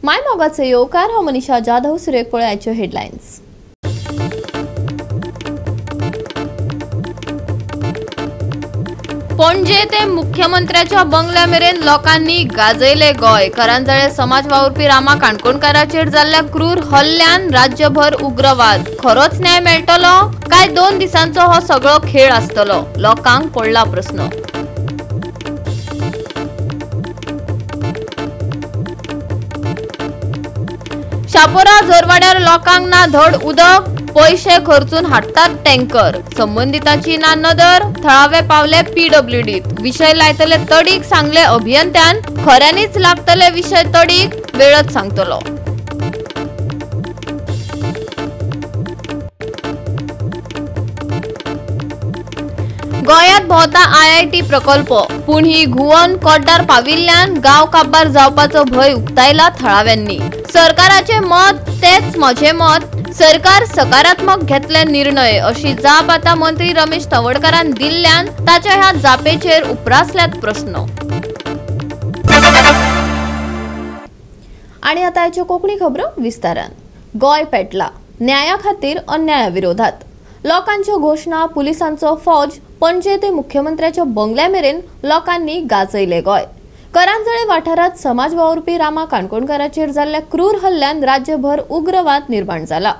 माय मोगाचे येवकार हांव मनीषा जाधव. सुरेख पळयाच्यो हेडलायन्स. पणजे ते मुख्यमंत्र्याच्या बंगल्या मेरेन लोकांनी गाजयले गोय. करंजळे समाज वावुरपी रामा काणकोणकाराचेर जाल्ल्या क्रूर हल्ल्यान राज्यभर उग्रवाद. खरोच न्याय मेळटलो काय 2 दिसांचो हो सगळो खेळ आसतलो? लोकांक पडला प्रस्न. शापोरा जोरवाड्यार लोकांक ना धड उदक, पैसे खर्चून हाडटात टँकर. संबंधिताची ना नदर, थळावे पावले पीडब्ल्यूडीत. विषय लायतले तडीक, सांगले अभियंत्यान. खऱ्यांनीच लागतले विषय तडीक, वेळच सांगतलो. गोयात भोवता IIT प्रकल्प, पूण ही घुवन कोड्डार पाविल्ल्यान गांव काबार जावपाचो भंय उक्तायला थळाव्यांनी. सरकाराचे मत तेच म्हजे मत. सरकार सकारात्मक घेतले निर्णय अशी जाप आता मंत्री रमेश तवडकरान दिल्ल्यान ताच्या ह्या जापेचेर उपरासल्यात प्रस्न. आणि आता याच्यो कोंकणी खबरो विस्तारान. गोय पेटला, न्याया खातीर अन्याया विरोधात. लोकांच्यो घोषणा, पुलिसांचो फौज. पणजे ते मुख्यमंत्र्याच्या बंगल्या मेरेन लोकांनी गाजयले गोय. करंजळे वाठारात समाज वावुरपी रामा काणकोणकाराचेर जाल्ल्या क्रूर हल्ल्यान राज्यभर उग्रवाद निर्माण जाला.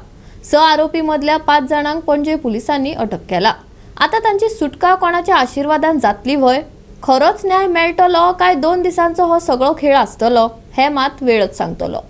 6 आरोपी मदल्या 5 जाणांक पणजे पुलिसांनी अटक केला. आता तांची सुटका कोणाच्या आशीर्वादान जातली व्हय? खरोच न्याय मेळटलो काय 2 दिसांचो हो सगळो खेळ आसतलो? हे मात वेळच सांगतलो.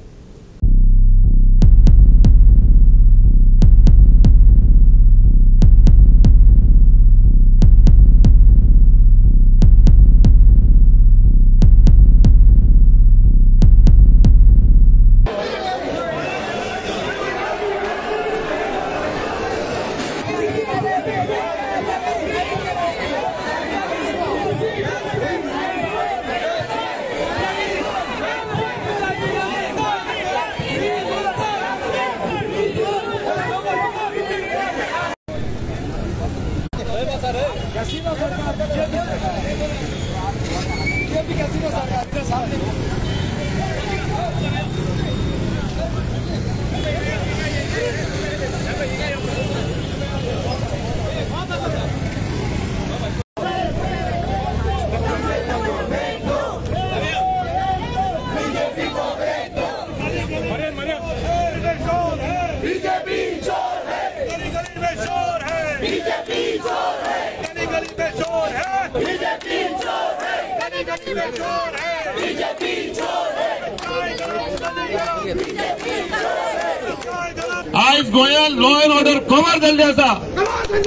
आज गोंयांत लॉ अँड ऑर्डर कवर जाल्ली आसा.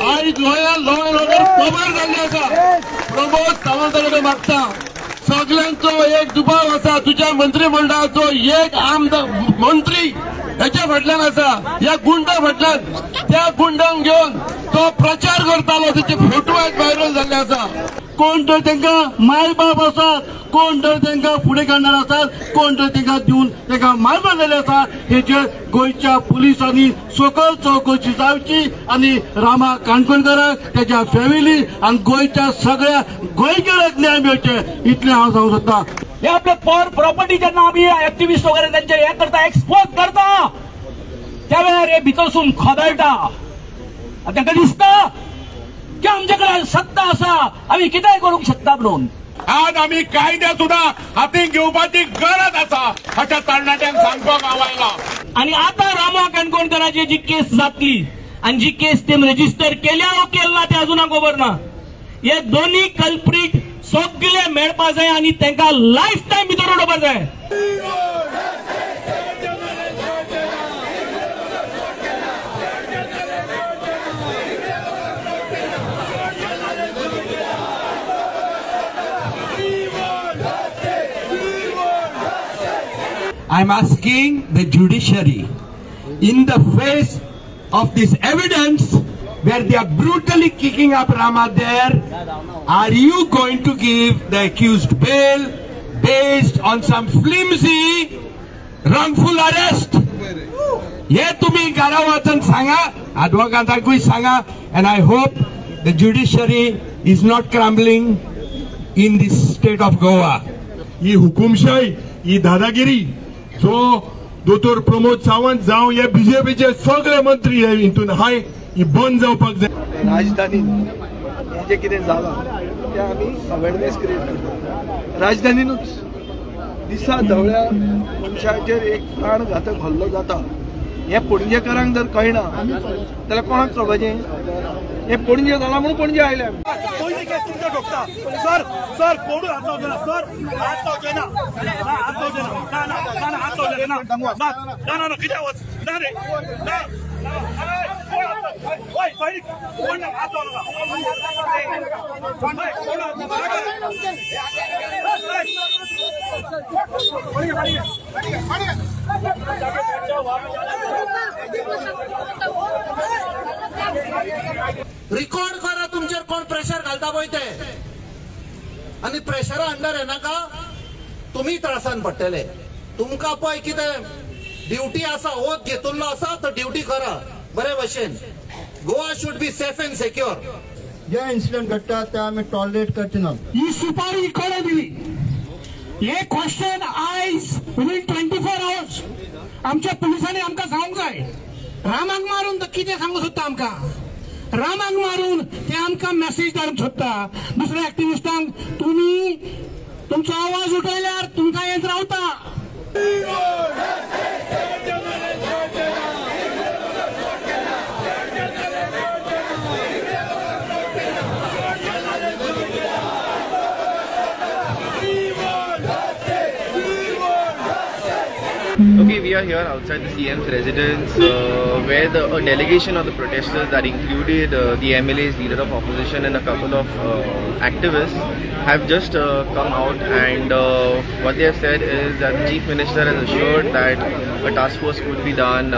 आज गोंयांत लॉ अँड ऑर्डर कवर जाल्ली आसा. प्रमोद सावंताकडे मागता सगळ्यांचो एक दुबाव आसा. तुझ्या मंत्रिमंडळाचो एक आमदार मंत्री हेच्या फाटल्यान आसा, ह्या गुंडा फाटल्यान. त्या गुंडांक घेवन तो प्रचार करतालो, त्याचे फोटो आज व्हायरल जाल्ले आसा. कोण तर तांकां माय बाप आसात, कोण तर तांकां फुडें काडणार आसात, कोण तर तांकां दिवन तांकां मारपाक जाल्ले आसा. हेचेर गोंयच्या पुलिसांनी सकल चौकशी जावची आनी रामा काणकोणकाराक, त्याच्या फॅमिली आनी गोंयच्या सगळ्या गोंयकारांक न्याय मेळचे इतलें हांव सांगूंक सोदतां. हे आपले प्रॉपर्टी जेन्ना आमी एक्टिविस्ट वगैरे त्यांचे हे करता, एक्सपोज करता, त्या वेळार हे भितरसून खोदळटा. तांकां दिसता की आमचे कडेन सत्ता आसा, आमी कितेंय करूंक शकता म्हणून. आज आम्ही कायदे सुद्धा हातीक घेवपाची गरज आसा अशा तरणाट्यांक सांगपाक हांव आयला. आणि आता रामा काणकोणकाराची जी केस जातली आणि जी केस तेम रजिस्टर केल्या वा केला ते अजून खबर ना. हे दोन्ही कल्प्रीट सगळे मेळपा जाय आणि तांकां लायफ टायम भितर उडोवपाक जाय. I'm asking the judiciary, in the face of this evidence where they are brutally kicking up Rama there, are you going to give the accused bail based on some flimsy wrongful arrest? हे तुम्ही घरा वचून सांगा, advocateांकूय सांगा, and I hope the judiciary is not crumbling in this state of Goa. ही हुकुमशाही, ही दादागिरी जो दोतोर प्रमोद सावंत जावं हे बीजेपीचे सगळे मंत्री हे हितून हाय ही बंद जावपाक जाय. राजधानीन हे जे कितें जालां ते आमी अवेरनेस क्रिएट करता. राजधानीनूच दिसा ढवळ्या मनशाचेर एक प्राणघातक हल्लो जाता हे पणजेकारांक जर कळना जाल्यार कोणाक कळपाचें. हे पणजे जाला म्हणून पणजे आयले आमी. पयली केस तुमच्या ठोकता. सर सर कोणूय हात लावचे ना. सर हात लावचे ना. हात लावचे ना. ना ना ना हात लावचे ना. ना ना ना किती आवाज ना रे ना. ओय पयली कोण हात लावला. रिकॉर्ड करा तुमचेर कोण प्रेशर घालता पळय ते आनी प्रेशरा अंडर येनाका तुमी त्रासान पडटले. तुमकां पळय कितें ड्युटी आसा ओथ घेतिल्लो आसा तो ड्युटी करा बरे भशेन. Goa should be safe end secure. जे इन्सिडेंट घडटा ते आमी टॉलरेट करचे ना. ही सुपारी कोणे दिली हे क्वेश्चन आयज विदीन 24 hours आमच्या पुलिसांनी आमकां सांगूंक जाय. रामाक मारून कितें सांगूंक सोदता आमकां. रामाक मारून ते आमकां मेसेज धाडूंक सोदता दुसऱ्या एक्टिविस्टांक. तुमी तुमचो आवाज उठयल्यार तुमकां हेंच रावता. Okay, we are here outside the CM's residence where a delegation of the protesters that included the MLA's leader of opposition and a couple of activists have just come out, and what they have said is that the Chief Minister has assured that a task force would be done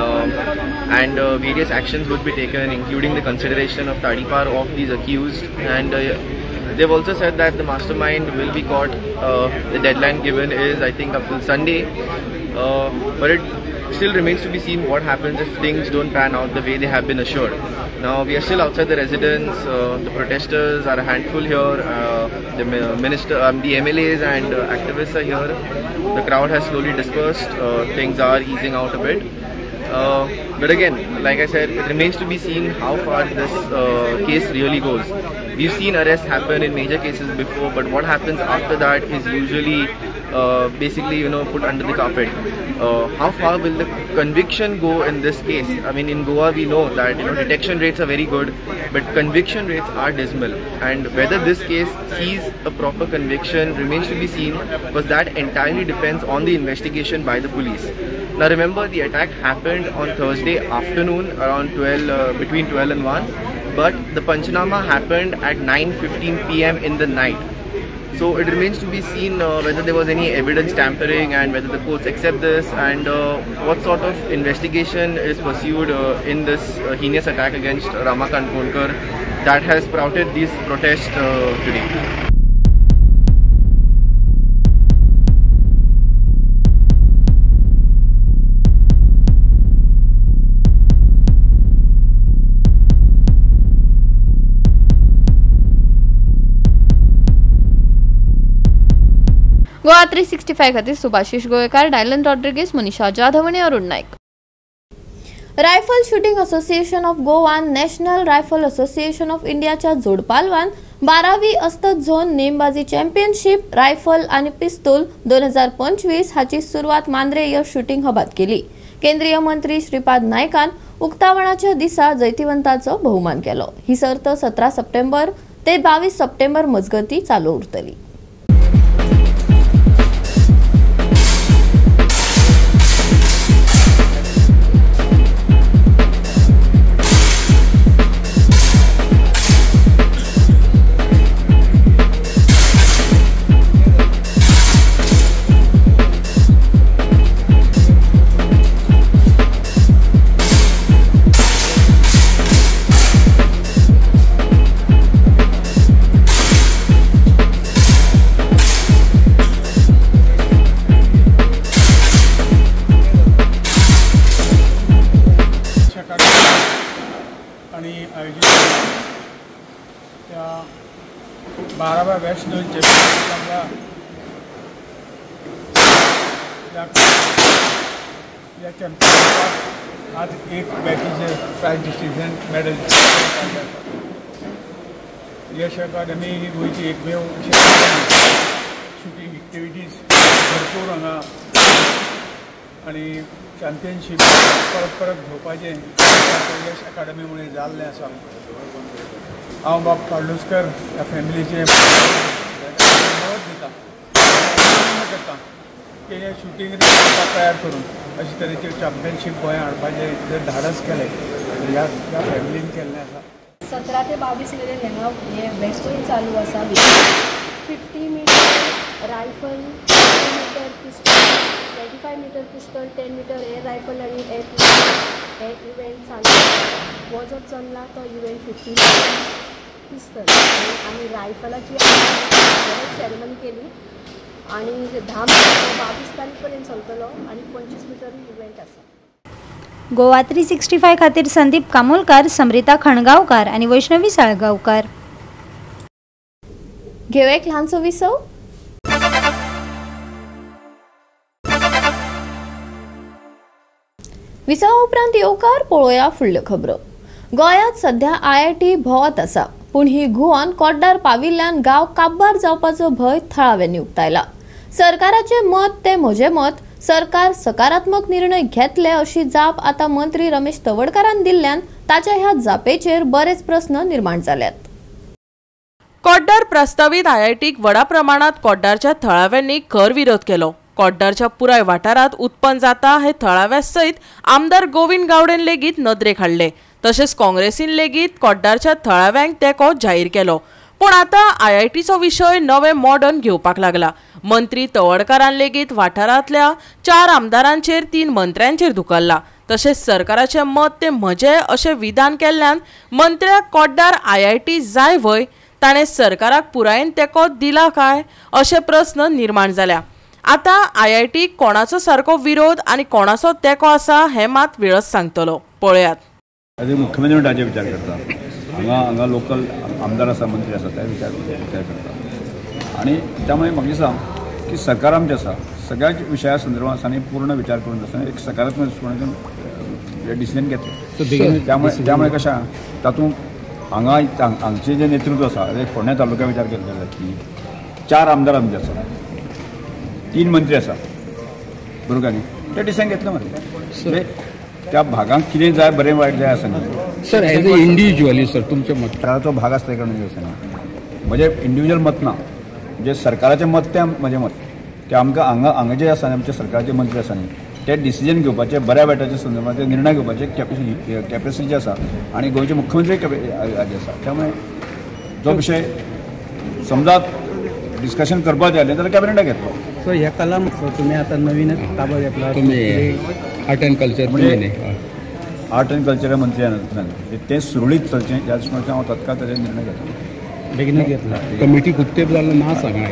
and various actions would be taken, including the consideration of Tadipar of these accused, and they've also said that the mastermind will be caught. The deadline given is, I think, up till Sunday. But it still remains to be seen what happens if things don't pan out the way they have been assured. Now we are still outside the residence. The protesters are a handful here. The MLAs and activists are here. The crowd has slowly dispersed. Things are easing out a bit. But again, like I said, it remains to be seen how far this case really goes. We've seen arrests happen in major cases before, but what happens after that is usually basically, put under the carpet. How far will the conviction go in this case? I mean, in Goa we know that detection rates are very good, but conviction rates are dismal. And whether this case sees a proper conviction remains to be seen, because that entirely depends on the investigation by the police. Now remember, the attack happened on Thursday afternoon around between 12 and 1, but the Panchanama happened at 9:15 PM in the night. So it remains to be seen whether there was any evidence tampering and whether the courts accept this, and what sort of investigation is pursued in this heinous attack against Ramakant Konkar that has sprouted these protests today. Goa 365 खातीर सुभाशीश गोयकार, Dylan Rodrigues, Manisha Jadhav आणि Arun Naik. Rifle shooting association of Goa, national rifle association of इंडियाच्या जोडपालवान 12वी अस्तंत zone नेमबाजी championship rifle आणि पिस्तूल 2025 हाची सुरवात मांद्रे ह्या शूटिंग हबात केली. केंद्रीय मंत्री श्रीपाद नायकान उक्तावणाच्या दिसा जैतिवंताचो बहुमान केलो. ही सर्त 17 सप्टेंबर ते 22 सप्टेंबर मजगती चालू उरतली. आणि आयोजित त्या 12व्या वेस्ट झोन चॅम्पियनशिपला या चॅम्पियनशिपाक आज एक बॅचीचे प्रायज डिस्ट्रिब्युशन मेडल यश अकादमी ही गोंयची एकमेव शूटिंग एक्टिविटीज भरपूर हांगा आनी चॅम्पियनशीप परत परत घेवपाचें यश अकादमी मुळे जाल्लें आसा. हांव बाब पार्लोसकर ह्या फॅमिलीचे मदत दिता करता की हे शूटिंग तयार करून अशे तरेचे चॅम्पियनशीप गोंयांत हाडपाचें जर धाडस केलें ह्या फॅमिलीन केल्लें आसा. 17 ते 22 मेरेन हांगा हे बेस्टून चालू आसा. 50 मीटर रायफल, 10 मीटर पिस्तूल, 25 मीटर पिस्तूल, 10 मीटर एअर रायफल आणि हे इव्हेंट चालू. हो जो चल्ला तो इव्हेंट 50 मीटर पिस्तूल आणि आम्ही रायफलाची सेरेमनी केली आणि 10 मीटर 22 तारीखपर्यंत चलतलो आणि 25 मीटर इव्हेंट आसा. गोवा 365 खातीर संदीप कामोलकार, समरिता खणगांवकार आणि वैष्णवी साळगांवकार. घेऊ एक ल्हानसो विसव. विसवा उपरांत येवकार पळोवया फुडल्यो खबरो. गोंयांत सध्या IIT भोंवत आसा, पूण ही घुंवण कोड्डार पाविल्ल्यान गांव काबार जावपाचो भंय थळाव्यांनी उक्तायला. सरकाराचे मत ते म्हजें मत. सरकार सकारात्मक निर्णय घेतले अशी जाप आता मंत्री रमेश तवडकारान दिल्ल्यान ताच्या ह्या जापेचेर बरेच प्रश्न निर्माण जाल्यात. कोड्डार प्रस्तावित IITक व्हडा प्रमाणात कोड्डारच्या थळाव्यांनी खर विरोध केलो. कोड्डारच्या पुराय वाठारात उत्पन्न जाता हे थळाव्या सयत आमदार गोविंद गावडेन लेगीत नदरेक हाडले. तशेंच काँग्रेसीन लेगीत कोड्डारच्या थळाव्यांक तेंको जाहीर केलो. पूण आतां IITचो विशय नवे मॉडर्न घेवपाक लागला. मंत्री तवडकारान लेगीत वाठारांतल्या 4 आमदारांचेर 3 मंत्र्यांचेर धुकल्ला. तशेंच सरकाराचें मत ते म्हजें अशें विधान केल्ल्यान मंत्र्याक कोड्डार IIT जाय वय ताणें सरकाराक पुरायेन तेंको दिला काय अशे प्रस्न निर्माण जाल्या. आतां IITक कोणाचो सारको विरोध आनी कोणाचो तेंको आसा हें मात वेळच सांगतलो. पळयात. मुख्यमंत्री हाचे विचार करता. हांगा लोकल आमदार आसा, मंत्री आसा, ते विचार करता आनी त्यामुळे म्हाका दिसता की सरकार आमचें आसा सगळ्याच विशया संदर्भात आनी पूर्ण विचार करून आसा एक सकारात्मक दृश्टीकोनातून डिसिजन घेतले. त्यामुळे कशें तातूंत हांगचे जे नेतृत्व आसा फोंड्या तालुक्या विचार केल्लो की 4 आमदार आमचे आसा, 3 मंत्री आसा, बरोबर काय न्ही, ते डिसिजन घेतलं मरे त्या भागांक कितें जाय बरें वायट जाय आसा न्ही. Sir as a individually sir तुमचें मत सरकाराचो भाग आसता कारण आसा न्ही. म्हजें इंडिव्हिज्युअल मत ना, म्हणजे सरकाराचें मत तें म्हजें मत तें आमकां हांगा जे आसा आमचे सरकाराचे मंत्री आसा न्ही ते डिसिजन घेवपाचे बऱ्या वायटाच्या संदर्भात ते निर्णय घेवपाचे कॅपेसिटी आसा आनी गोंयचे मुख्यमंत्री हाजे आसा. त्यामुळे जो विशय समजा डिस्कशन करपाक जाय जाल्यार कॅबिनेटाक घेतलो. सो ह्या कलम तुम्ही आता नवीनच ताबा घेतला तुम्ही आर्ट अँड कल्चर म्हणजे आर्ट अँड कल्चर मंत्री ते सुरळीत चलचें ह्या दृश्टीकोनातल्यान हांव तत्काळ ताचेर निर्णय घेतलो. बेगीनच घेतला. कमिटी कुत्तेप जालो ना सांगा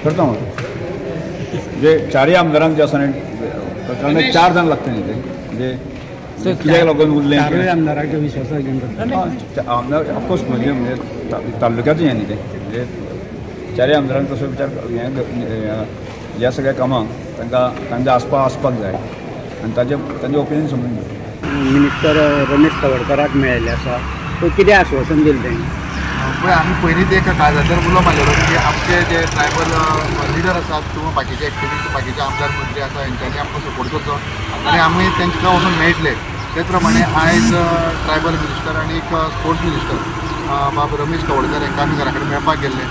करता हांव. म्हणजे 4 आमदारांक जे आसा न्ही 4 जाण लागता न्ही ते म्हणजे कित्याक लागून उरलें 4 आमदारांच्या विश्वासाक घेवन आमदार ऑफकोर्स म्हणजे तालुक्याचें हें न्ही ते म्हणजे 4 आमदारांक तसो विचार ह्या सगळ्या कामांक तांचे आसपाक जाय आनी तांचें ओपिनियन समजून घेवप. मिनिस्टर रमेश तवडकाराक मेळिल्ले आसा तो कितें आश्वासन दिलें तें पळय आमी पयलींच एका कागदाचेर उलो मारलेलो की आमचे जे ट्रायबल लिडर आसात किंवा बाकीचे एक्टिविस्ट बाकीचे आमदार मंत्री आसा हेंच्यांनी आमकां सपोर्ट करचो आनी आमी तेंच्या वचून मेळटले. तेच प्रमाणे आयज ट्रायबल मिनिस्टर आनी स्पोर्ट्स मिनिस्टर बाब रमेश तवडकर हांकां आमी घरा कडेन मेळपाक गेल्ले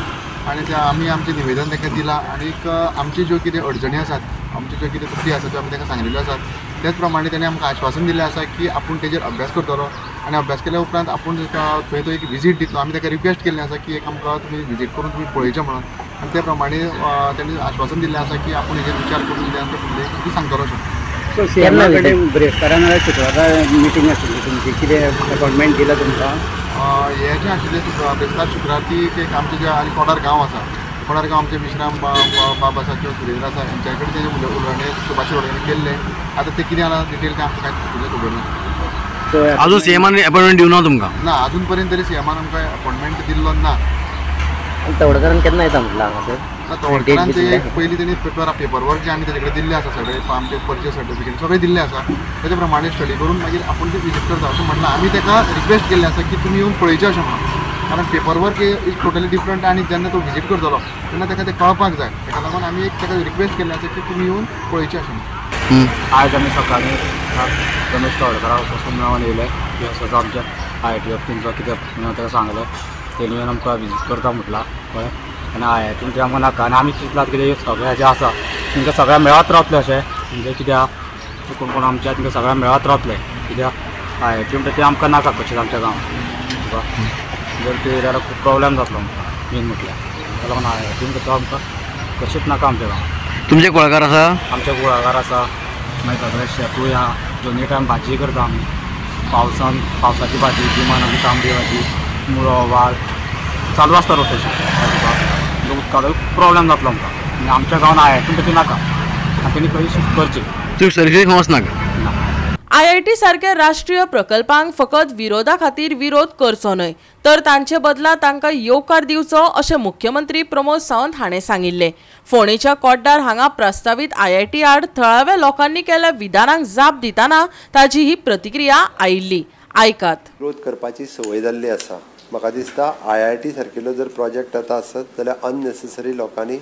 आनी आमी आमचें निवेदन तांकां दिलां आनी आमची ज्यो कितें अडचणी आसात आमच्यो ज्यो कितें त्रुटी आसात त्यो आमी तांकां सांगिल्ल्यो आसात. त्याच प्रमाणे ताणें आमकां आश्वासन दिल्लें आसा की आपूण तेजेर अभ्यास करतलो आनी अभ्यास केल्या उपरांत आपूण थंय तो एक विजीट दितलो. आमी ताका रिक्वेस्ट केल्लें आसा की एक आमकां तुमी विजीट करून तुमी पळयचें म्हणून आनी त्या प्रमाणे ताणें आश्वासन दिल्लें आसा की आपूण हेजेर विचार करून कितें आसा फुडलें कितें सांगतलो अशें. सीएमा कडेन ब्रेस्तारान शुक्रारा मिटींग आशिल्ली तुमची कितें अपॉयंटमेंट दिला तुमकां? हे जें आशिल्लें ब्रेस्तार शुक्रार ती एक आमचें जें आनी कोडार गांव आसा कोडार गांव आमचे विश्राम बाब आसा किंवा सुरेंद्र आसा हेंच्या कडेन तेजे उलोवणे सुभाष उलोवणे केल्ले. आतां ते कितें जालां डिटेल तें आमकां कांयच खबर ना. अजून सीएमान अपॉयंटमेंट दिवना तुमकां? ना अजून पर्यंत तरी सीएमान आमकां अपॉयंटमेंट दिल्लो ना. तवडकरान केन्ना येता म्हटलं हांगासर? तवडकरान ते पयलीं तेणी पेपर वर्क जे आमी तेजे कडेन दिल्ले आसा सगळे आमचे परचेस सर्टिफिकेट सगळे दिल्ले आसा तेजे प्रमाणे स्टडी करून मागीर आपूण ते विजीट करता अशें म्हटलं. आमी ताका रिक्वेस्ट केल्ले आसा की तुमी येवन पळयचें अशें म्हणून, कारण paper work is totally different आनी जेन्ना तो विजीट करतलो तेन्ना ताका तें कळपाक जाय. ताका लागून आमी एक ताका रिक्वेस्ट केल्ले आसा की तुमी येवन पळयचें अशें म्हणून. आज आमी सकाळीं रमेश तवडकरा वचून मेळून येयले की असो आमच्या IIT तेंचो कितें ताका सांगलें तेणी येवन आमकां विजीट करता म्हटलां कळ्ळें. आनी IIT ते आमकां नाका आनी आमी चिंतलां कितें सगळें जें आसा तेंकां सगळ्या मेळत रावतलें अशें, म्हणजे कित्याक कोण कोण आमच्या तेंकां सगळ्या मेळत रावतलें कित्याक IIT म्हणटा तें आमकां नाका कशेंच आमच्या गांवांत. जर ते जाल्यार खूब प्रॉब्लेम जातलो आमकां मेन म्हटल्यार. ताका लागून IIT म्हणटा तो आमकां कशेंच नाका आमच्या गांवांत. तुमचे कुळागर आसा? आमचे कुळागर आसा, मागीर सगळे शेतूय आहा, दोनूय टायम भाजी करता आमी. पावसाची भाजी, गिमान आमी तांबडी भाजी, मुळो, वाल चालू आसता रोटेशन. उदकाचो प्रॉब्लेम जातलो आमकां आनी आमच्या गांवांत IIT तशी नाका आनी तेणी खंय शिफ्ट करची. तूं सर्विसीक वचनाका? IIT सारख्या राष्ट्रीय प्रकल्पांक फकत विरोधा खातीर विरोध करचो न्हय तर तांचे बदला तांकां येवकार दिवचो अशें मुख्यमंत्री प्रमोद सावंत हाणें सांगिल्लें. फोंडेच्या कोड्डार हांगा प्रस्तावित IIT आड थळाव्या लोकांनी केल्ल्या विधानांक जाप दितना ताची ही प्रतिक्रिया आयिल्ली. आयकात. विरोध करपाची संवय जाल्ली आसा. म्हाका दिसता IIT सारकेलो जर प्रोजेक्ट येता आसत जाल्यार अननेसेसरी लोकांनी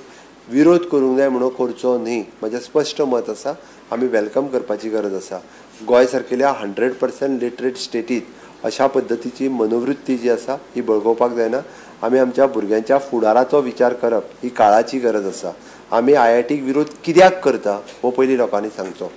विरोध करूंक जाय म्हणून करचो न्ही. म्हजें स्पश्ट मत आसा. आमी वेलकम करपाची गरज आसा. गोंय सारकेल्या 100% लिटरेट स्टेटीत अशा पद्दतीची मनोवृत्ती जी आसा ही बळगोवपाक जायना. आमी आमच्या भुरग्यांच्या फुडाराचो विचार करप ही काळाची गरज आसा. आमी IITक विरोध कित्याक करता हो पयलीं लोकांनी सांगचो.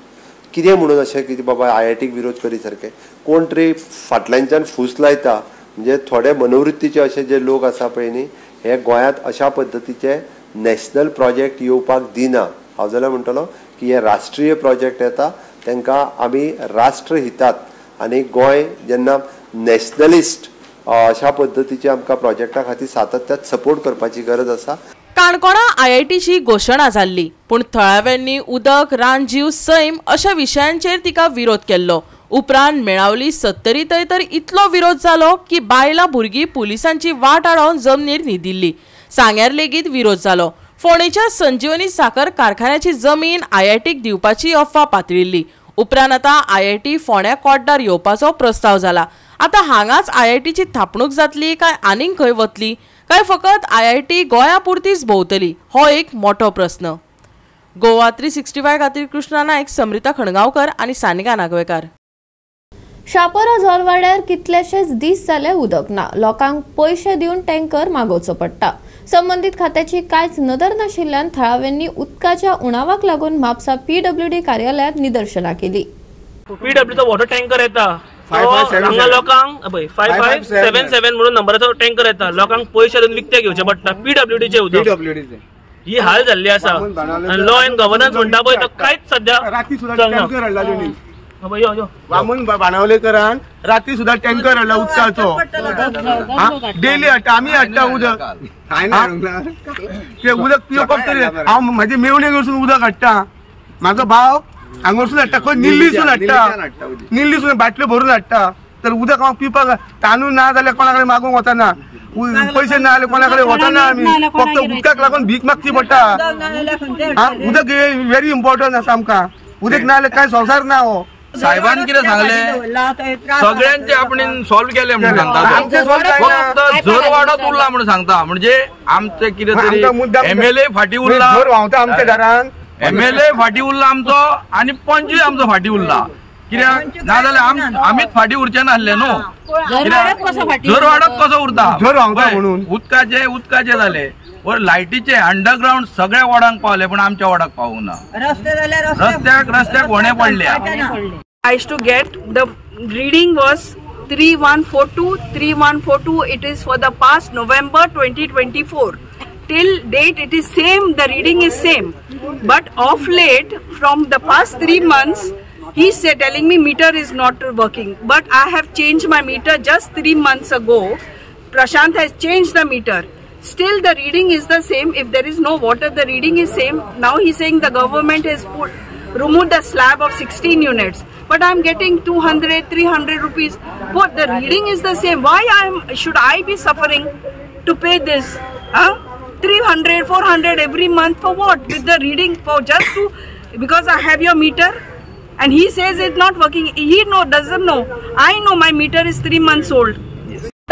कितें म्हणून अशें की बाबा IITक विरोध करी सारकें कोण तरी फाटल्यानच्यान फूस लायता. म्हणजे थोडे मनोवृत्तीचे अशे जे लोक आसा पळय न्ही हे गोंयांत अशा पद्दतीचे नॅशनल प्रोजेक्ट येवपाक दिना. हांव जाल्यार म्हणटलो की हे राष्ट्रीय प्रोजेक्ट येता तांकां आमी राष्ट्रहितात आनी गोंय जेन्ना नॅशनलिस्ट अशा पद्दतीचे आमकां प्रोजेक्टा खातीर सातत्यात सपोर्ट करपाची गरज आसा. काणकोणा IITची घोशणा जाल्ली पूण थळाव्यांनी उदक, रानजीव, सैम अशा विशयांचेर तिका विरोध केल्लो. उपरांत मेळावली सत्तरीतय तर इतलो विरोध जालो की बायलां भुरगीं पुलिसांची वाट आडोवन जमनीर न्हिदिल्ली. सांग्यार लेगीत विरोध जालो. फोंडेच्या संजीवनी साखर कारखान्याची जमीन IITक दिवपाची अफवा पातळिल्ली. उपरांत आतां IIT फोंड्या कोड्डार येवपाचो प्रस्ताव जाला. आतां हांगाच IITची थापणूक जातली काय आनीक खंय वतली काय फकत IIT गोंया पुरतीच भोंवतली हो एक मोठो प्रस्न. गोवा 365 खातीर कृष्णा नायक, समृता खणगांवकर आनी सानिका नागवेकार. शापोरा जोलवाड्यार कितलेशेच दीस जाले उदक ना. लोकांक पयशे दिवन टँकर मागोवचो पडटा. संबंधित खात्याची कांयच नदर नाशिल्ल्यान थळाव्यांनी उदकाच्या उणावाक लागून म्हापसा PWD कार्यालयात निदर्शना केली. PWDचो वॉटर टँकर येता हांगा लोकांक 5577 म्हणून नंबराचो टँकर येता. लोकांक पयशे दिवन विकते घेवचे पडटा. PWDचे उदक ही हाल जाल्ली आसा. लॉ अँड गव्हर्नन्स म्हणटा पळय तो कांयच सध्या वामन बाणावलेकरान रात्री सुद्धा टँकर हाडला उदकाचो. डेली हाडटा आमी हाडटा उदक. ते उदक पिवपाक तरी हांव म्हाजे मेवणे कडसून उदक हाडटा. म्हाजो भाव हांगासून हाडटा खंय निल्लीसून हाडटा. निल्लीसून बाटल्यो भरून हाडटा. तर उदक हांव पिवपाक तांदूळ ना जाल्यार कोणा कडेन मागूंक वचना. पैसे ना जाल्यार कोणा कडेन वचना आमी. फक्त उदकाक लागून भीक मागची पडटा. उदक व्हेरी इम्पॉर्टंट आसा आमकां. उदक ना जाल्यार कांय संवसार ना हो. साहेबान कितें सांगले सगळ्यांचे आपण सॉल्व केले म्हणून सांगता. फक्त झर वाडत उरला म्हणून सांगता. म्हणजे आमचे कितें तरी MLA फाटी उरला आमच्या घरान. MLA फाटी उरला आमचो आनी पंचूय आमचो फाटी उरला. कित्याक ना जाल्यार आमीच फाटी उरचे नासले न्हू. झर वाडत कसो उरता म्हणून उदकाचे जाले. वर लायटीचे अंडरग्राउंड सगळ्या वाडांक पावले पण आमच्या वाडाक पावूंक ना. रस्त्याक होणे पडल्या. I used to get the reading was 3142. It is for the past November 2024 till date. It is same. The reading is same. But of late, from the past 3 months, he's telling me meter is not working. But I have changed my meter just 3 months ago. Prashant has changed the meter. Still the reading is the same. If there is no water, the reading is same. Now he's saying the government has removed the slab of 16 units. But I'm getting 200-300 rupees. But the reading is the same. Why should I be suffering to pay this? 300, 400 every month for what? With the reading for just to, because I have your meter and he says it's not working. He doesn't know. I know my meter is 3 months old.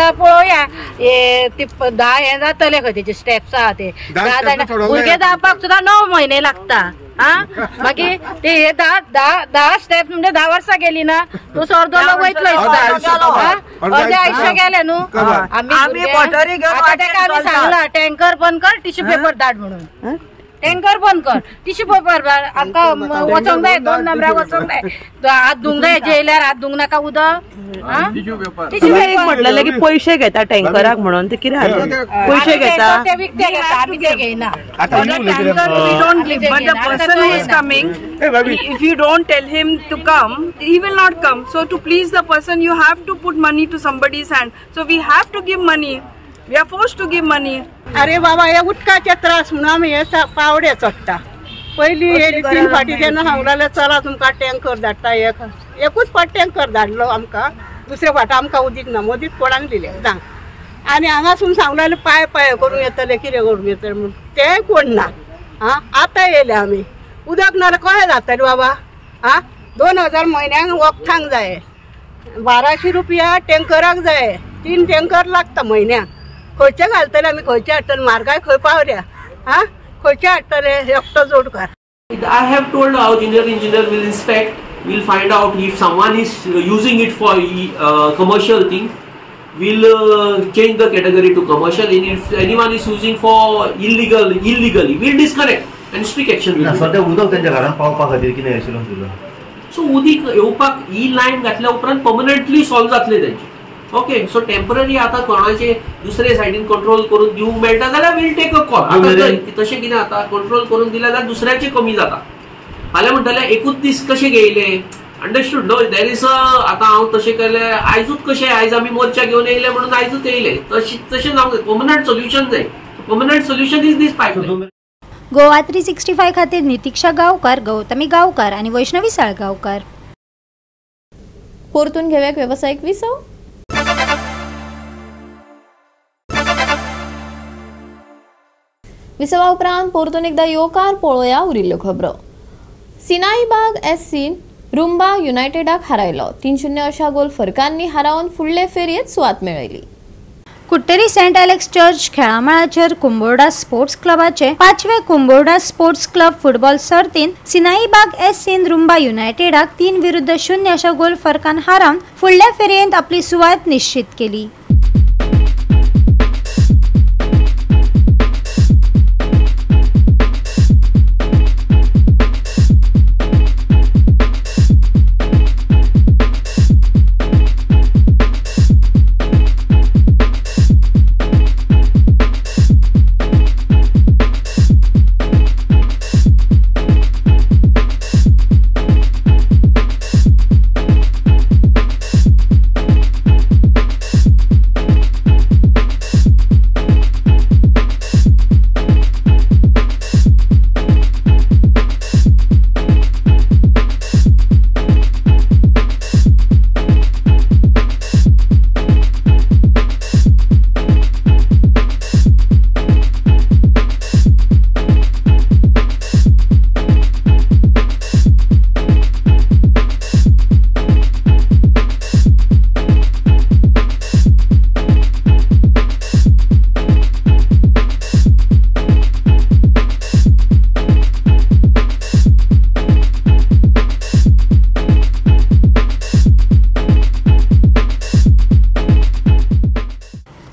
पळोवया ते 10 हे जातले खंय तेचे steps आहा ते 10 भुरगे धांवपाक सुद्दां 9 महिने लागता मागीर ते 10 स्टेप्स म्हणजे 10 वर्सां गेली ना तू अर्दो वयतलो अर्धे आयुष्य गेले न्हू आमी पॉटरी आमी सांगला टँकर बंद कर टिश्यू पेपर धाड म्हणून टँकर बंद कर टिश्यू पेपर आमकां वचोंक जाय 2 नंबराक वचोंक जाय हात धुवंक जाय जेयल्यार हात धुवंक नाका उदक म्हटलें की पैसे घेता टँकराक म्हणून ते कितें पैसे घेता ते विकते घेता आमी ते घेयना We don't give, but the person who is coming, if you don't tell him to come, he will not come. So to please the person, you have to put money to somebody's hand. So we have to give money. We are forced to give money. अरे बाबा हे उदकाचे त्रास म्हणून आमी हे पावडे चडटा पयलीं हे 3 फाटी जेन्ना सांगलें चला तुमकां टँकर धाडटा एकूच फाट टँकर धाडलो आमकां दुसरे फाट आमकां उदीक ना मदींच कोणाक दिलें सांग आनी हांगासून सांगलें पाय करून येतले कितें करून येतले म्हूण तें कोण ना आतां येयले आमी उदक ना जाल्यार कशें जातलें बाबा 2000 म्हयन्याक वखदांक जाय 1200 रुपया टँकराक जाय 3 टँकर लागता म्हयन्याक खंयचे घालतले आमी खंयचे हाडटले म्हारगाय खंय पावल्या खंयचे हाडटले एकटो जोडकार I have told our engineer will inspect, will find out if someone is using it for commercial thing, will change the category to commercial, and if anyone is using for illegally, will disconnect and strict action will be taken. सध्या उदक त्यांच्या घरात पावपा खातीर कितें आशिल्लो तुजो so उदीक येवपाक ही लायन घातल्या उपरांत परमनंटली सॉल्व जातले तेंचे ओके सो टेम्पररी आता कोणाचे दुसरे सायडीन कंट्रोल करून दिवंक मेळटा जाल्यार विल टेक अ कॉल आता तशें कितें आता कंट्रोल करून दिल्या जाल्यार दुसऱ्याचे कमी जाता फाल्यां म्हणटले एकूच दीस कशे घेयले अंडरस्टूड नो देर इज आता हांव तशें केलें आयजूच कशें आयज आमी मोर्चा घेवन येयले म्हणून आयजूच येयले तशें जावंक जाय परमनंट सोल्युशन जाय permanent solution is this pipeline Goa 365 खातीर नितीक्षा गांवकार गौतमी गांवकार आणि वैष्णवी साळगांवकार परतून घेवया व्यावसायिक विसव विसवा उपरांत परतून एकदा येवकार पळोवया उरिल्ल्यो खबरो सिनाई बाग SC रुंबा युनायटेडाक हारयलो 3-0 अशा गोल फरकांनी हारावन फुडले फेरयेंत सुवात मेळयली कुट्टेरी सेंट एलेक्स चर्च खेळामळाचेर कुंबोर्डा स्पोर्ट्स क्लबाचे 5वे कुंबोर्डा स्पोर्ट्स क्लब फुटबॉल सर्तींत सिनाई बाग SC रुंबा युनायटेडाक 3-0 अशा गोल फरकान हारावन फुडल्या फेरयेंत आपली सुवात निश्चित केली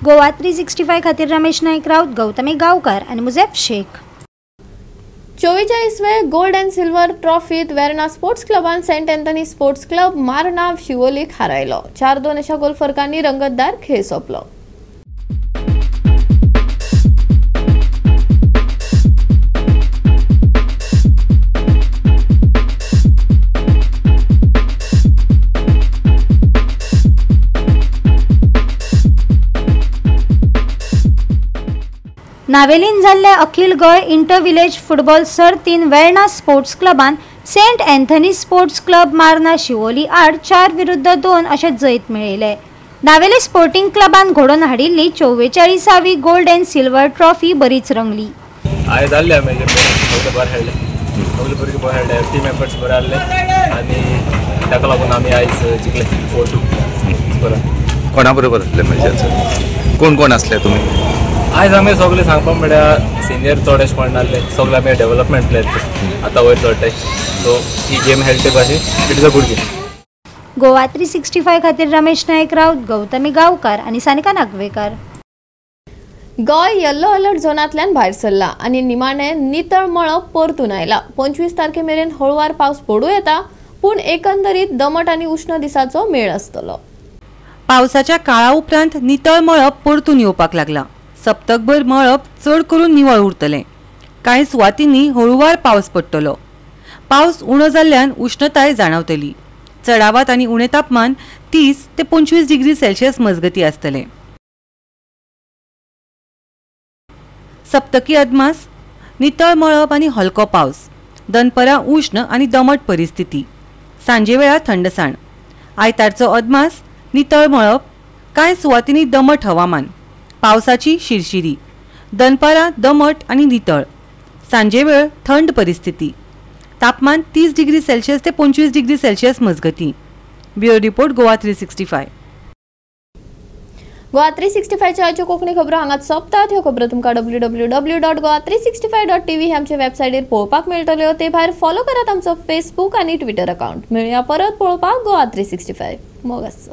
गोवा 365 खातीर रमेश नाईक राऊत गौतमी गांवकार आणि मुजेफ शेख 44वे गोल्ड एंड सिल्वर ट्रॉफीत वेर्ना स्पोर्ट्स क्लबान सेंट एंथनी स्पोर्ट्स क्लब मारनाव शिवोलीक हारयलो 4-2 अशा गोल फरकांनी रंगतदार खेळ सोंपलो नावेलीन जाल्ले अखिल गोय इंटर विलेज फुटबॉल सर्तीन वेर्ना स्पोर्ट्स क्लबान saint Anthony sports club Marna Siolim आड 4-2 अशें जैत मेळयले नावेले स्पोर्टिंग क्लबान घडोवन हाडिल्ली 44वी गोल्ड एंड सिल्वर ट्रॉफी बरीच रंगली. आयज जाल्ले आमी सगळे बरें खेळ्ळे, सगळे भुरगे बरें खेळ्ळे, टीम एफर्ट्स बरे आसले आनी ताका लागून आमी आयज जिखले 4-2. बरें. कोणा बरोबर आसले मॅचाचो? कोण कोण आसले तुमी? आयज आमी सगळे सांगपाक म्हळ्यार सिनियर चड अशें कोण नासले, सगळे आमी डेव्हलपमेंट प्लेयर्स आतां वयर चडटाय. सो ही गेम खेळटे कशी it is a good game. Goa 365 खातीर रमेश नायक राऊत, गौतमी गांवकार आणि सानिका नागवेकर. गोय येल्लो अलर्ट झोनांतल्यान भायर सरला आनी निमाणे नितळ मळब परतून आयला. 25 तारखेमेरेन हळुवार पावस पडूं येता, पूण एकंदरीत दमट आनी उष्ण दिसाचो मेळ आसतलो. पावसाच्या काळा उपरांत नितळ मळब परतून येवपाक लागला. सप्तकभर मळब चड करून निवळ उरतलें. कांय सुवातींनी हळुवार पावस पडटलो. पावस उणो जाल्ल्यान उष्णताय जाणवतली. चडावात आनी उणें तापमान 30 ते 25 डिग्री सेल्सियस मजगती आसतले. सप्तकी अदमास नितळ मळब आनी हलको पावस. दनपरां उष्ण आनी दमट परिस्थिती. सांजे वेळार थंडसाण. आयतारचो अदमास नितळ मळब, कांय सुवातींनी दमट हवामान. पावसाची शिरशिरी. दनपरां दमट आनी नितळ. सांजे वेळ थंड परिस्थिती. तापमान 30 डिग्री सेल्सियस ते 25 डिग्री सेल्सियस मजगती. Bureau report Goa 365. गोवा 365 च्या आजच्यो कोंकणी खबरो हांगाच सोंपतात. ह्यो खबरो तुमकां www.goa365.tv हे आमचे वेबसायटीर पळोवपाक मेळटल्यो. ते भायर फॉलो करात आमचो फेसबूक आनी ट्विटर अकाउंट. मेळुया परत पळोवपाक गोवा 365. मोग आसचो.